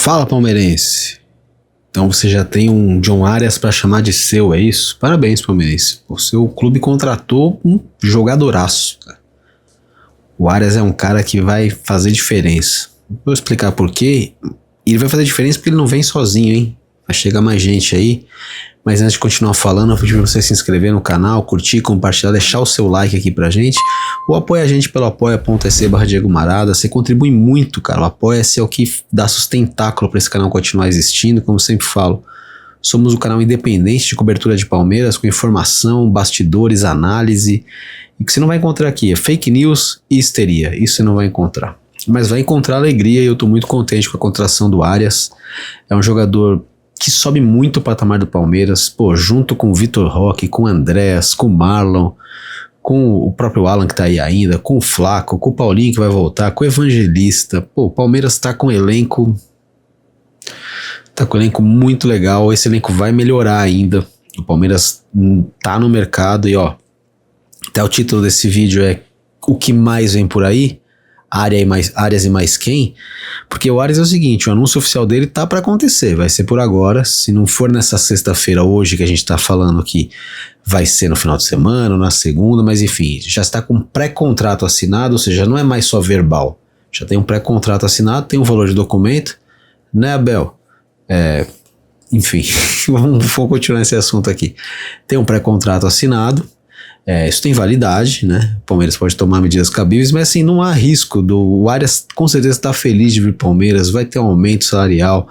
Fala, palmeirense. Então você já tem um John Arias para chamar de seu, é isso? Parabéns, palmeirense. O seu clube contratou um jogadoraço. O Arias é um cara que vai fazer diferença. Vou explicar por quê. Ele vai fazer diferença porque ele não vem sozinho, hein? Vai chegar mais gente aí. Mas antes de continuar falando, eu pedi pra você se inscrever no canal, curtir, compartilhar, deixar o seu like aqui pra gente. Ou apoia a gente pelo apoia.se/Diego Marada. Você contribui muito, cara. O Apoia-se é o que dá sustentáculo pra esse canal continuar existindo. Como eu sempre falo, somos um canal independente de cobertura de Palmeiras, com informação, bastidores, análise. E que você não vai encontrar aqui é fake news e histeria. Isso você não vai encontrar. Mas vai encontrar alegria e eu tô muito contente com a contratação do Arias. É um jogador que sobe muito o patamar do Palmeiras, pô, junto com o Vitor Roque, com o Andrés, com o Marlon, com o próprio Alan que tá aí ainda, com o Flaco, com o Paulinho que vai voltar, com o Evangelista. Pô, o Palmeiras tá com um elenco muito legal. Esse elenco vai melhorar ainda. O Palmeiras tá no mercado e ó, até o título desse vídeo é o que mais vem por aí. Arias e mais quem? Porque o Arias é o seguinte, o anúncio oficial dele tá para acontecer, vai ser por agora. Se não for nessa sexta-feira hoje que a gente tá falando aqui, vai ser no final de semana ou na segunda, mas enfim, já está com pré-contrato assinado, ou seja, não é mais só verbal, já tem um pré-contrato assinado, tem um valor de documento, né, Abel? Enfim, vamos continuar esse assunto aqui. Tem um pré-contrato assinado. Isso tem validade, né? O Palmeiras pode tomar medidas cabíveis, mas assim, não há risco. O Arias com certeza está feliz de vir para o Palmeiras, vai ter um aumento salarial,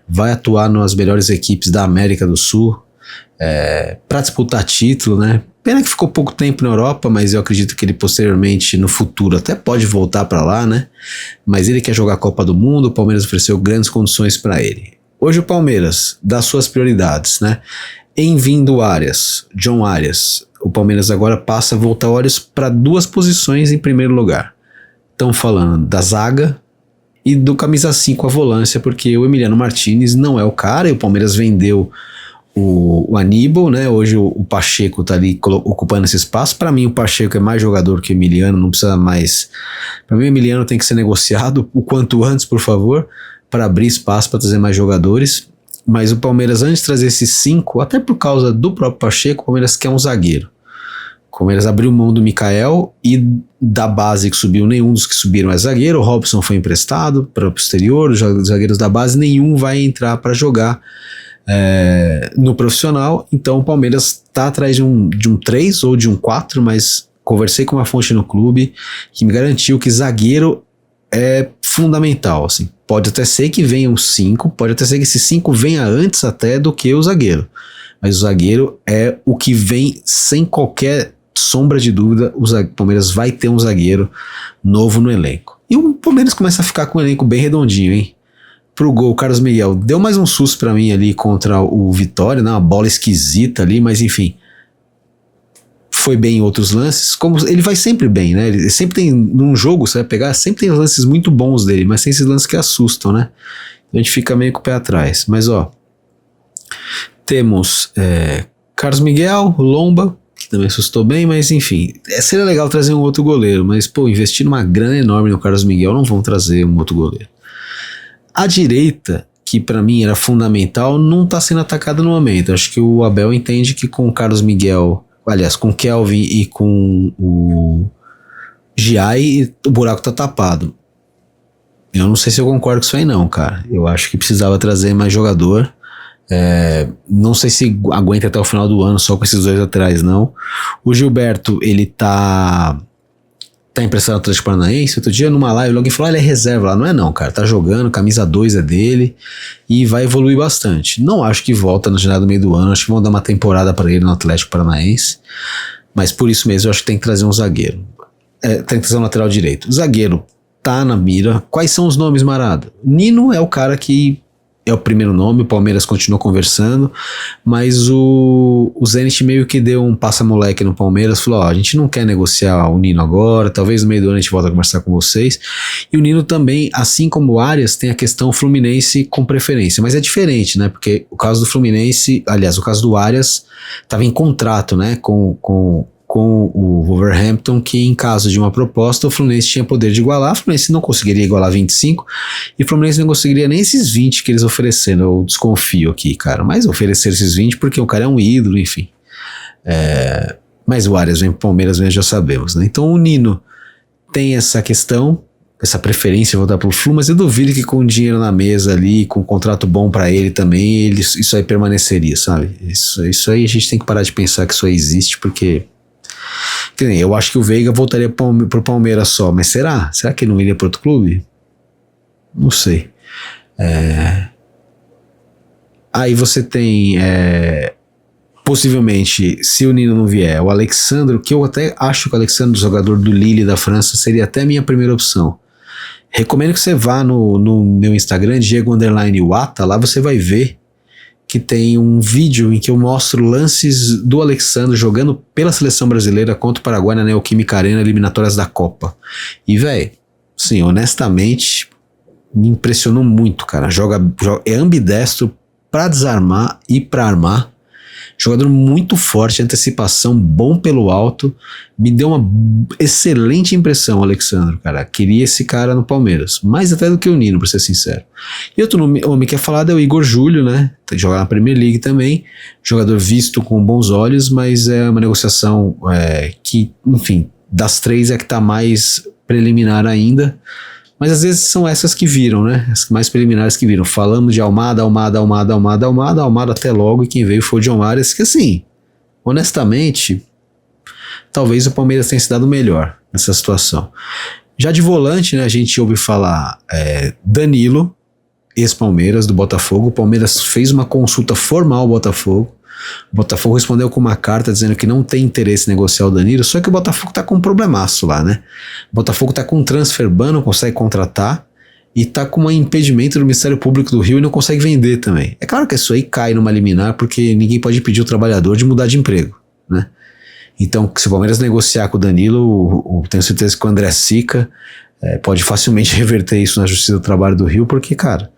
vai atuar nas melhores equipes da América do Sul, para disputar título, né? Pena que ficou pouco tempo na Europa, mas eu acredito que ele posteriormente, no futuro, até pode voltar para lá, né? Mas ele quer jogar a Copa do Mundo, o Palmeiras ofereceu grandes condições para ele. Hoje o Palmeiras dá suas prioridades, né? Em vindo o Arias, John Arias, o Palmeiras agora passa a voltar olhos para duas posições em primeiro lugar. Estão falando da zaga e do camisa 5 a volância, porque o Emiliano Martinez não é o cara, e o Palmeiras vendeu o Aníbal, né? Hoje o Pacheco tá ali ocupando esse espaço. Para mim o Pacheco é mais jogador que o Emiliano, não precisa mais. Para mim o Emiliano tem que ser negociado o quanto antes, por favor, para abrir espaço para trazer mais jogadores. Mas o Palmeiras, antes de trazer esses 5, até por causa do próprio Pacheco, o Palmeiras quer um zagueiro. O Palmeiras abriu mão do Mikael e da base que subiu, nenhum dos que subiram é zagueiro. O Robson foi emprestado para o exterior, os zagueiros da base, nenhum vai entrar para jogar no profissional. Então o Palmeiras está atrás de um 3 ou de um 4, mas conversei com uma fonte no clube que me garantiu que zagueiro é fundamental, assim. Pode até ser que venham 5, pode até ser que esses 5 venha antes até do que o zagueiro. Mas o zagueiro é o que vem sem qualquer sombra de dúvida. O Palmeiras vai ter um zagueiro novo no elenco. E o Palmeiras começa a ficar com um elenco bem redondinho, hein? Pro gol, o Carlos Miguel deu mais um susto pra mim ali contra o Vitória, né? Uma bola esquisita ali, mas enfim. Foi bem em outros lances, como ele vai sempre bem, né? Ele sempre tem, num jogo, você vai pegar, sempre tem lances muito bons dele, mas tem esses lances que assustam, né? A gente fica meio com o pé atrás. Mas ó, temos Carlos Miguel, Lomba, que também assustou bem, mas enfim, seria legal trazer um outro goleiro, mas pô, investir uma grana enorme no Carlos Miguel, não vão trazer um outro goleiro. A direita, que pra mim era fundamental, não tá sendo atacada no momento. Acho que o Abel entende que com o Carlos Miguel, aliás, com o Kelvin e com o Giai, o buraco tá tapado. Eu não sei se eu concordo com isso aí não, cara. Eu acho que precisava trazer mais jogador. Não sei se aguenta até o final do ano só com esses dois laterais, não. O Gilberto, ele tá emprestado ao Atlético Paranaense. Outro dia numa live alguém falou, ele é reserva lá. Não é não, cara, tá jogando, camisa 2 é dele e vai evoluir bastante. Não acho que volta na janela do meio do ano, acho que vão dar uma temporada para ele no Atlético Paranaense, mas por isso mesmo eu acho que tem que trazer um zagueiro. Tem que trazer um lateral direito. O zagueiro tá na mira. Quais são os nomes, Marada? Nino é o cara que é o primeiro nome, o Palmeiras continua conversando, mas o Zenit meio que deu um passa-moleque no Palmeiras, falou, ó, a gente não quer negociar o Nino agora, talvez no meio do ano a gente volta a conversar com vocês. E o Nino também, assim como o Arias, tem a questão Fluminense com preferência, mas é diferente, né, porque o caso do Fluminense, aliás, o caso do Arias estava em contrato, né, com com o Wolverhampton, que em caso de uma proposta, o Fluminense tinha poder de igualar, o Fluminense não conseguiria igualar 25, e o Fluminense não conseguiria nem esses 20 que eles ofereceram, eu desconfio aqui, cara, mas oferecer esses 20 porque o cara é um ídolo, enfim. Mas o Arias vem pro Palmeiras, nós já sabemos, né? Então o Nino tem essa questão, essa preferência de voltar pro Flu, mas eu duvido que com dinheiro na mesa ali, com um contrato bom pra ele também, isso aí permaneceria, sabe? Isso aí a gente tem que parar de pensar que isso aí existe, porque eu acho que o Veiga voltaria pro Palmeiras só, mas será? Será que ele não iria para outro clube? Não sei. Aí você tem possivelmente, se o Nino não vier, o Alexandre, que eu até acho que o Alexandre, jogador do Lille da França, seria até a minha primeira opção. Recomendo que você vá no meu Instagram, Diego_Wata, lá você vai ver que tem um vídeo em que eu mostro lances do Alexandre jogando pela seleção brasileira contra o Paraguai na Neoquímica Arena, eliminatórias da Copa. E, velho, sim, honestamente, me impressionou muito, cara. É ambidestro pra desarmar e pra armar. Jogador muito forte, antecipação, bom pelo alto. Me deu uma excelente impressão, Alexandre, cara. Queria esse cara no Palmeiras. Mais até do que o Nino, pra ser sincero. E outro homem que é falado é o Igor Júlio, né? Joga na Premier League também. Jogador visto com bons olhos, mas é uma negociação que, enfim, das três é que tá mais preliminar ainda. Mas às vezes são essas que viram, né? As mais preliminares que viram. Falamos de Almada até logo, e quem veio foi o John Arias, que assim, honestamente, talvez o Palmeiras tenha se dado melhor nessa situação. Já de volante, né, a gente ouve falar Danilo, ex-Palmeiras, do Botafogo. O Palmeiras fez uma consulta formal ao Botafogo. O Botafogo respondeu com uma carta dizendo que não tem interesse em negociar o Danilo, só que o Botafogo tá com um problemaço lá, né? O Botafogo tá com um transfer ban, não consegue contratar, e tá com um impedimento do Ministério Público do Rio e não consegue vender também. É claro que isso aí cai numa liminar, porque ninguém pode pedir o trabalhador de mudar de emprego, né? Então, se o Palmeiras negociar com o Danilo, tenho certeza que o André Sica pode facilmente reverter isso na Justiça do Trabalho do Rio, porque, cara,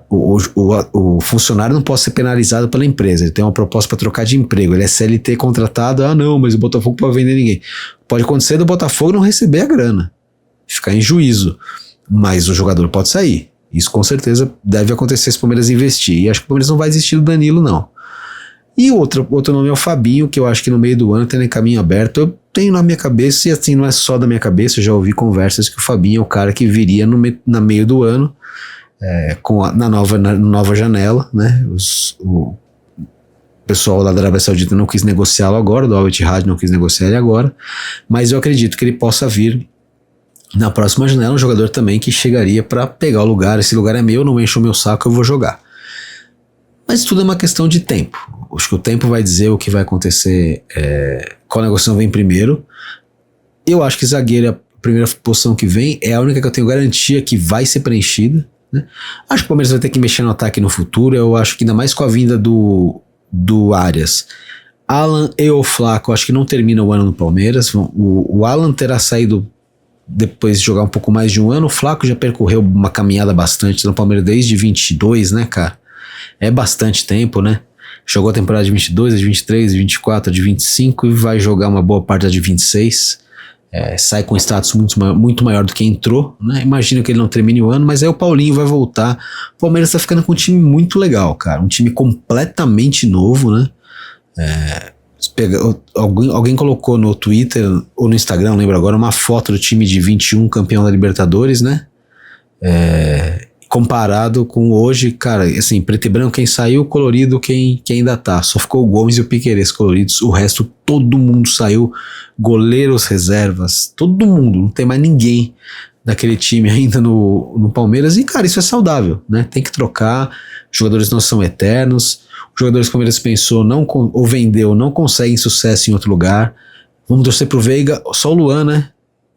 o funcionário não pode ser penalizado pela empresa. Ele tem uma proposta para trocar de emprego, ele é CLT contratado. Não, mas o Botafogo não pode vender ninguém. Pode acontecer do Botafogo não receber a grana, ficar em juízo, mas o jogador pode sair. Isso com certeza deve acontecer se o Palmeiras investir, e acho que o Palmeiras não vai desistir do Danilo, não. E outro nome é o Fabinho, que eu acho que no meio do ano tem caminho aberto. Eu tenho na minha cabeça, e assim, não é só da minha cabeça, eu já ouvi conversas que o Fabinho é o cara que viria no meio do ano, na nova janela, né? O pessoal lá da Arábia Saudita não quis negociá-lo agora, do Al Ittihad não quis negociar ele agora, mas eu acredito que ele possa vir na próxima janela, um jogador também que chegaria para pegar o lugar. Esse lugar é meu, não enche o meu saco, eu vou jogar. Mas tudo é uma questão de tempo. Acho que o tempo vai dizer o que vai acontecer, qual negociação vem primeiro. Eu acho que zagueiro, a primeira posição que vem, é a única que eu tenho garantia que vai ser preenchida, né? Acho que o Palmeiras vai ter que mexer no ataque no futuro. Eu acho que ainda mais com a vinda do Arias, Alan e o Flaco, acho que não termina o ano no Palmeiras. O Alan terá saído depois de jogar um pouco mais de um ano. O Flaco já percorreu uma caminhada bastante no Palmeiras desde 22, né, cara? É bastante tempo, né? Jogou a temporada de 22, de 23, de 24, de 25 e vai jogar uma boa parte da de 26. Sai com status muito maior do que entrou, né? Imagino que ele não termine o ano, mas aí o Paulinho vai voltar. O Palmeiras tá ficando com um time muito legal, cara. Um time completamente novo, né? Alguém colocou no Twitter ou no Instagram, não lembro agora, uma foto do time de 21 campeão da Libertadores, né? Comparado com hoje, cara, assim, preto e branco, quem saiu, colorido, quem ainda tá. Só ficou o Gomes e o Piquerez coloridos, o resto todo mundo saiu, goleiros, reservas, todo mundo, não tem mais ninguém daquele time ainda no Palmeiras, e cara, isso é saudável, né? Tem que trocar, os jogadores não são eternos, os jogadores que o Palmeiras pensou ou vendeu, não conseguem sucesso em outro lugar. Vamos torcer pro Veiga, só o Luan, né?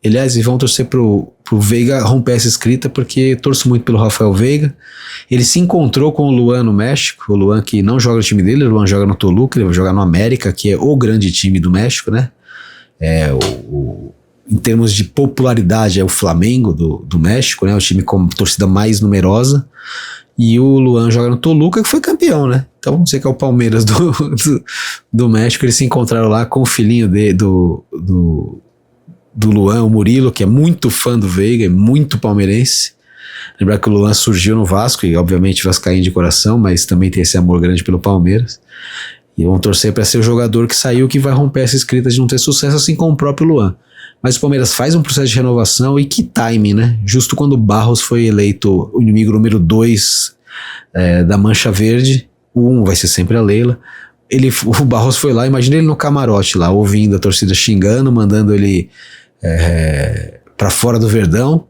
Aliás, e vão torcer pro Veiga romper essa escrita, porque torço muito pelo Rafael Veiga. Ele se encontrou com o Luan no México, o Luan que não joga no time dele, o Luan joga no Toluca, ele vai jogar no América, que é o grande time do México, né? Em termos de popularidade, é o Flamengo do México, né? O time com torcida mais numerosa. E o Luan joga no Toluca, que foi campeão, né? Então vamos dizer que é o Palmeiras do México. Eles se encontraram lá com o filhinho do Luan, o Murilo, que é muito fã do Veiga, é muito palmeirense. Lembrar que o Luan surgiu no Vasco, e obviamente vascaíno de coração, mas também tem esse amor grande pelo Palmeiras. E vão torcer para ser o jogador que saiu, que vai romper essa escrita de não ter sucesso, assim como o próprio Luan. Mas o Palmeiras faz um processo de renovação, e que timing, né? Justo quando o Barros foi eleito o inimigo número 2 da Mancha Verde, o 1 vai ser sempre a Leila. O Barros foi lá, imagina ele no camarote lá, ouvindo a torcida xingando, mandando ele para fora do Verdão,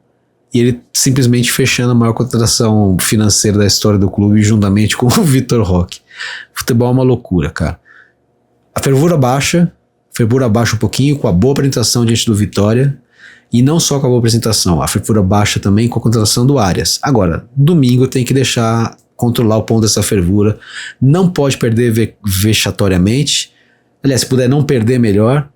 e ele simplesmente fechando a maior contratação financeira da história do clube, juntamente com o Vitor Roque. Futebol é uma loucura, cara. A fervura baixa um pouquinho com a boa apresentação diante do Vitória, e não só com a boa apresentação, a fervura baixa também com a contratação do Arias. Agora, domingo tem que deixar controlar o ponto dessa fervura, não pode perder vexatoriamente, aliás, se puder não perder, melhor.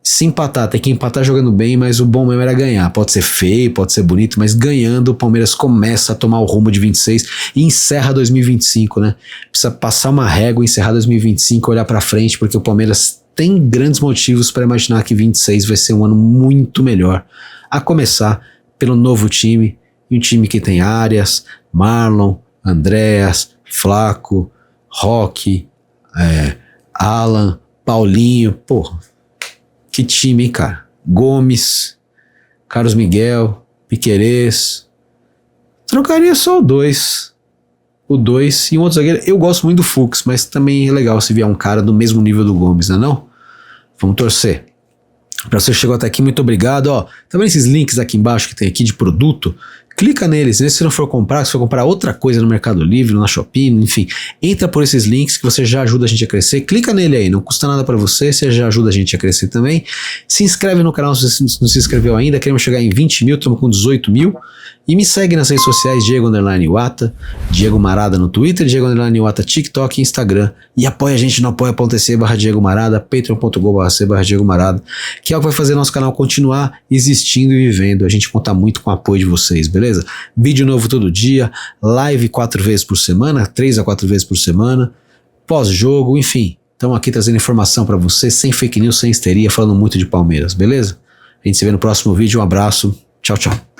Se empatar, tem que empatar jogando bem, mas o bom mesmo era ganhar. Pode ser feio, pode ser bonito, mas ganhando o Palmeiras começa a tomar o rumo de 26 e encerra 2025, né? Precisa passar uma régua, encerrar 2025, olhar pra frente, porque o Palmeiras tem grandes motivos para imaginar que 26 vai ser um ano muito melhor. A começar pelo novo time, um time que tem Arias, Marlon, Andréas, Flaco, Roque, Alan, Paulinho, porra. Que time, hein, cara? Gomes, Carlos Miguel, Piquerez. Trocaria só o 2. O 2 e um outro zagueiro. Eu gosto muito do Fux, mas também é legal se vier um cara do mesmo nível do Gomes, não? Vamos torcer. Pra você que chegou até aqui, muito obrigado. Ó, tá vendo esses links aqui embaixo que tem aqui de produto? Clica neles, se você não for comprar, se for comprar outra coisa no Mercado Livre, na Shopee, enfim, entra por esses links que você já ajuda a gente a crescer, clica nele aí, não custa nada pra você já ajuda a gente a crescer também. Se inscreve no canal se você não se inscreveu ainda, queremos chegar em 20 mil, estamos com 18 mil, e me segue nas redes sociais, Diego_Wata, Diego Marada no Twitter, Diego_Wata, TikTok e Instagram, e apoia a gente no apoia.se/Diego Marada, patreon.com/Diego Marada, que é o que vai fazer nosso canal continuar existindo e vivendo. A gente conta muito com o apoio de vocês, beleza? Vídeo novo todo dia, live 4 vezes por semana, 3 a 4 vezes por semana, pós-jogo, enfim. Estamos aqui trazendo informação para você, sem fake news, sem histeria, falando muito de Palmeiras, beleza? A gente se vê no próximo vídeo, um abraço, tchau, tchau.